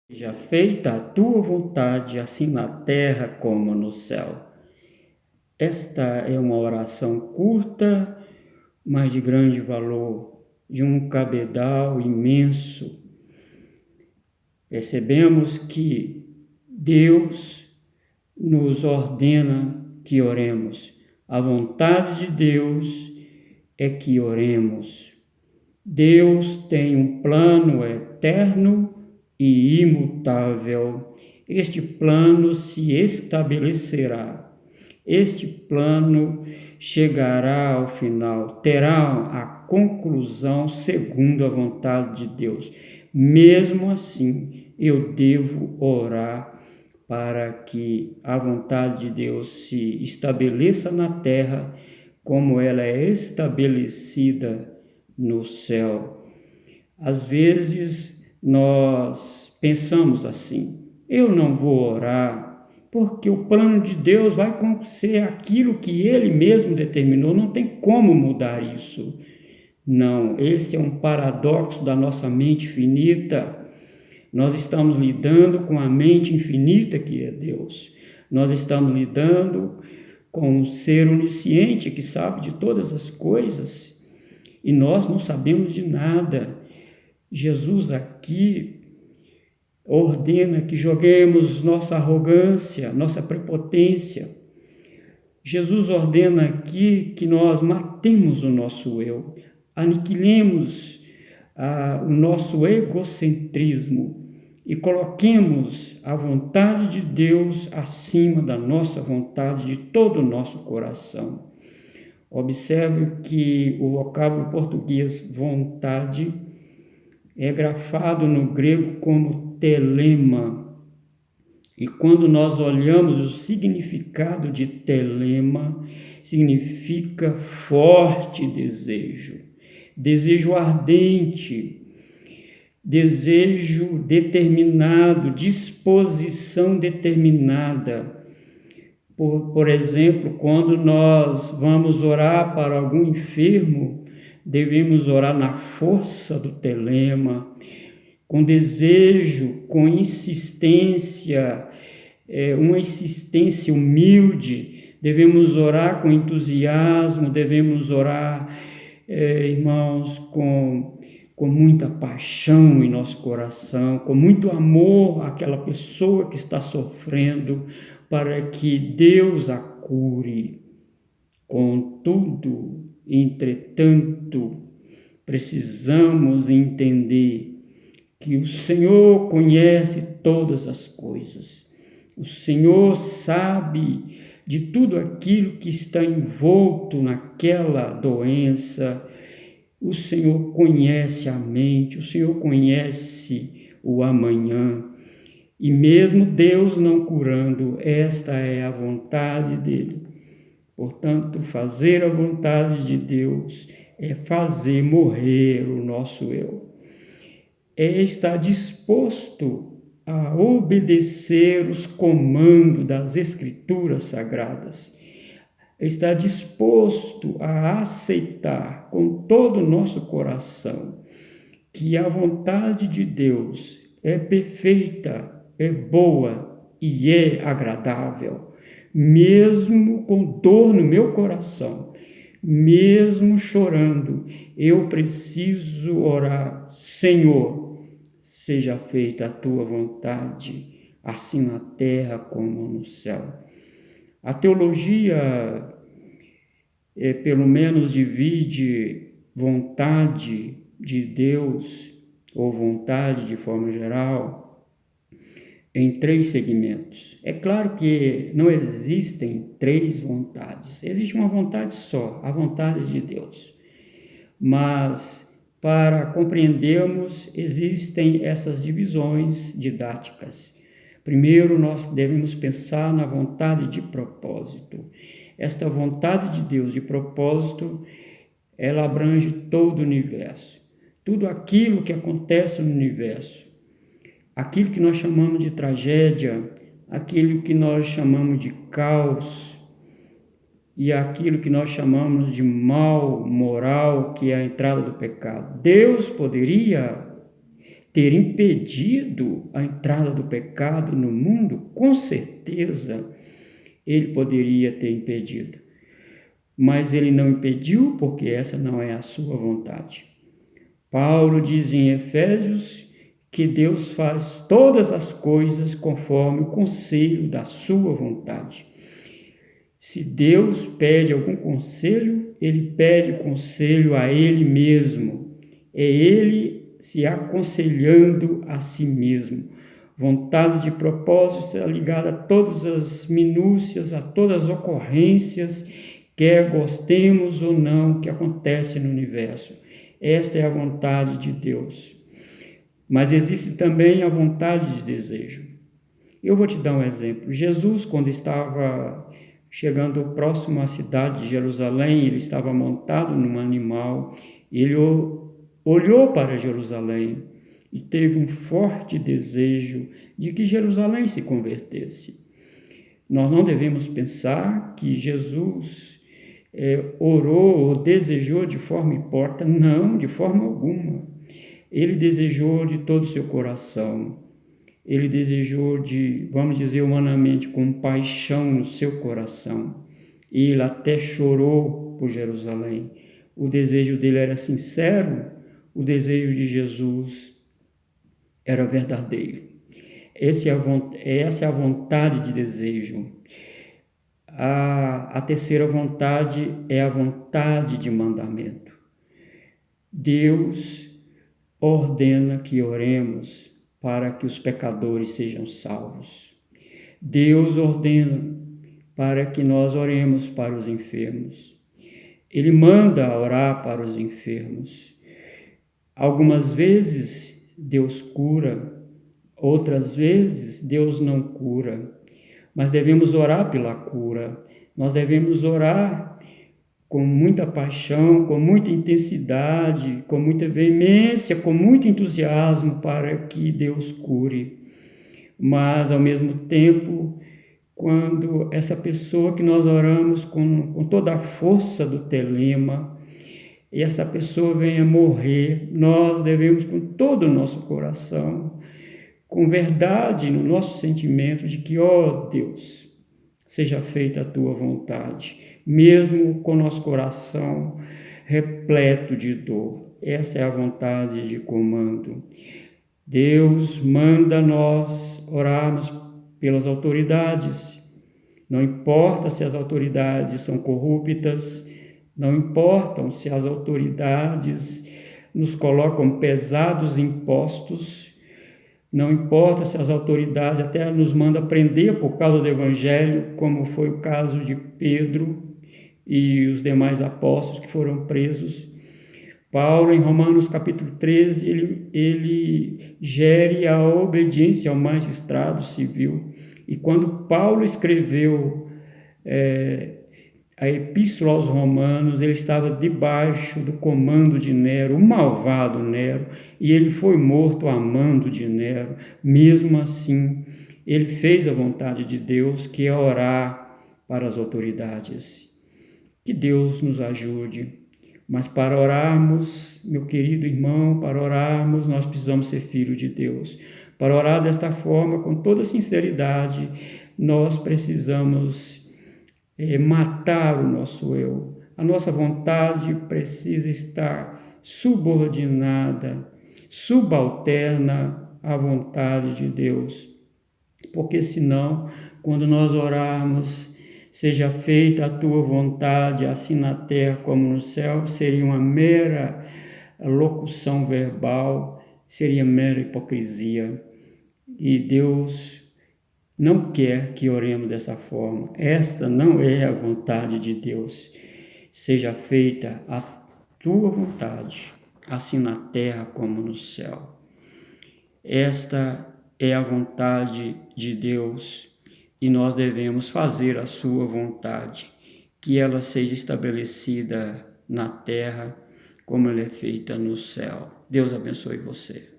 Seja feita a tua vontade, assim na terra como no céu. Esta é uma oração curta, mas de grande valor, de um cabedal imenso. Percebemos que Deus nos ordena que oremos. A vontade de Deus é que oremos. Deus tem um plano eterno e imutável. Este plano se estabelecerá. Este plano chegará ao final, terá a conclusão segundo a vontade de Deus. Mesmo assim, eu devo orar para que a vontade de Deus se estabeleça na terra como ela é estabelecida no céu. Às vezes nós pensamos assim: eu não vou orar porque o plano de Deus vai ser aquilo que Ele mesmo determinou, não tem como mudar isso. Não, este é um paradoxo da nossa mente finita. Nós estamos lidando com a mente infinita que é Deus. Nós estamos lidando com um ser onisciente que sabe de todas as coisas e nós não sabemos de nada. Jesus aqui ordena que joguemos nossa arrogância, nossa prepotência. Jesus ordena aqui que nós matemos o nosso eu, aniquilemos o nosso egocentrismo e coloquemos a vontade de Deus acima da nossa vontade, de todo o nosso coração. Observe que o vocábulo português vontade é grafado no grego como telema. E quando nós olhamos o significado de telema, significa forte desejo, desejo ardente, desejo determinado, disposição determinada. Por exemplo, quando nós vamos orar para algum enfermo, devemos orar na força do telema, com desejo, com insistência, uma insistência humilde. Devemos orar com entusiasmo, devemos orar, irmãos, com muita paixão em nosso coração, com muito amor àquela pessoa que está sofrendo, para que Deus a cure. Contudo, entretanto, precisamos entender que o Senhor conhece todas as coisas. O Senhor sabe de tudo aquilo que está envolto naquela doença. O Senhor conhece a mente, o Senhor conhece o amanhã. E mesmo Deus não curando, esta é a vontade dele. Portanto, fazer a vontade de Deus é fazer morrer o nosso eu. É estar disposto a obedecer os comandos das Escrituras Sagradas. Estar disposto a aceitar com todo o nosso coração que a vontade de Deus é perfeita, é boa e é agradável. Mesmo com dor no meu coração, mesmo chorando, eu preciso orar: Senhor, seja feita a tua vontade, assim na terra como no céu. A teologia, pelo menos, divide vontade de Deus, ou vontade de forma geral, em 3 segmentos. É claro que não existem 3 vontades, existe uma vontade só, a vontade de Deus. Mas, para compreendermos, existem essas divisões didáticas. Primeiro, nós devemos pensar na vontade de propósito. Esta vontade de Deus de propósito, ela abrange todo o universo. Tudo aquilo que acontece no universo. Aquilo que nós chamamos de tragédia, aquilo que nós chamamos de caos e aquilo que nós chamamos de mal moral, que é a entrada do pecado. Deus poderia ter impedido a entrada do pecado no mundo? Com certeza ele poderia ter impedido, mas ele não impediu porque essa não é a sua vontade. Paulo diz em Efésios que Deus faz todas as coisas conforme o conselho da sua vontade. Se Deus pede algum conselho, ele pede conselho a ele mesmo. É ele se aconselhando a si mesmo. Vontade de propósito está ligada a todas as minúcias, a todas as ocorrências, quer gostemos ou não, que acontece no universo. Esta é a vontade de Deus. Mas existe também a vontade de desejo. Eu vou te dar um exemplo. Jesus, quando estava chegando próximo à cidade de Jerusalém, ele estava montado num animal, ele olhou para Jerusalém e teve um forte desejo de que Jerusalém se convertesse. Nós não devemos pensar que Jesus orou ou desejou de forma hipócrita, não, de forma alguma. Ele desejou de todo o seu coração. Ele desejou vamos dizer humanamente, com paixão no seu coração. Ele até chorou por Jerusalém. O desejo dele era sincero, o desejo de Jesus era verdadeiro. Essa é a vontade de desejo. A terceira vontade é a vontade de mandamento. Deus ordena que oremos para que os pecadores sejam salvos. Deus ordena para que nós oremos para os enfermos. Ele manda orar para os enfermos. Algumas vezes Deus cura, outras vezes Deus não cura, mas devemos orar pela cura. Nós devemos orar com muita paixão, com muita intensidade, com muita veemência, com muito entusiasmo para que Deus cure. Mas, ao mesmo tempo, quando essa pessoa que nós oramos com toda a força do telema, e essa pessoa venha morrer, nós devemos, com todo o nosso coração, com verdade no nosso sentimento de que, ó Deus, seja feita a tua vontade, mesmo com nosso coração repleto de dor. Essa é a vontade de comando. Deus manda nós orarmos pelas autoridades. Não importa se as autoridades são corruptas, não importa se as autoridades nos colocam pesados impostos, não importa se as autoridades até nos mandam prender por causa do Evangelho, como foi o caso de Pedro e os demais apóstolos que foram presos. Paulo, em Romanos capítulo 13, ele gere a obediência ao magistrado civil. E quando Paulo escreveu a epístola aos Romanos, ele estava debaixo do comando de Nero, o malvado Nero, e ele foi morto a mando de Nero. Mesmo assim, ele fez a vontade de Deus, que é orar para as autoridades. Que Deus nos ajude. Mas para orarmos, meu querido irmão, para orarmos, nós precisamos ser filhos de Deus. Para orar desta forma, com toda sinceridade, nós precisamos matar o nosso eu. A nossa vontade precisa estar subordinada, subalterna à vontade de Deus. Porque senão, quando nós orarmos, seja feita a tua vontade, assim na terra como no céu, seria uma mera locução verbal, seria mera hipocrisia. E Deus não quer que oremos dessa forma. Esta não é a vontade de Deus. Seja feita a tua vontade, assim na terra como no céu. Esta é a vontade de Deus e nós devemos fazer a sua vontade, que ela seja estabelecida na terra como ela é feita no céu. Deus abençoe você.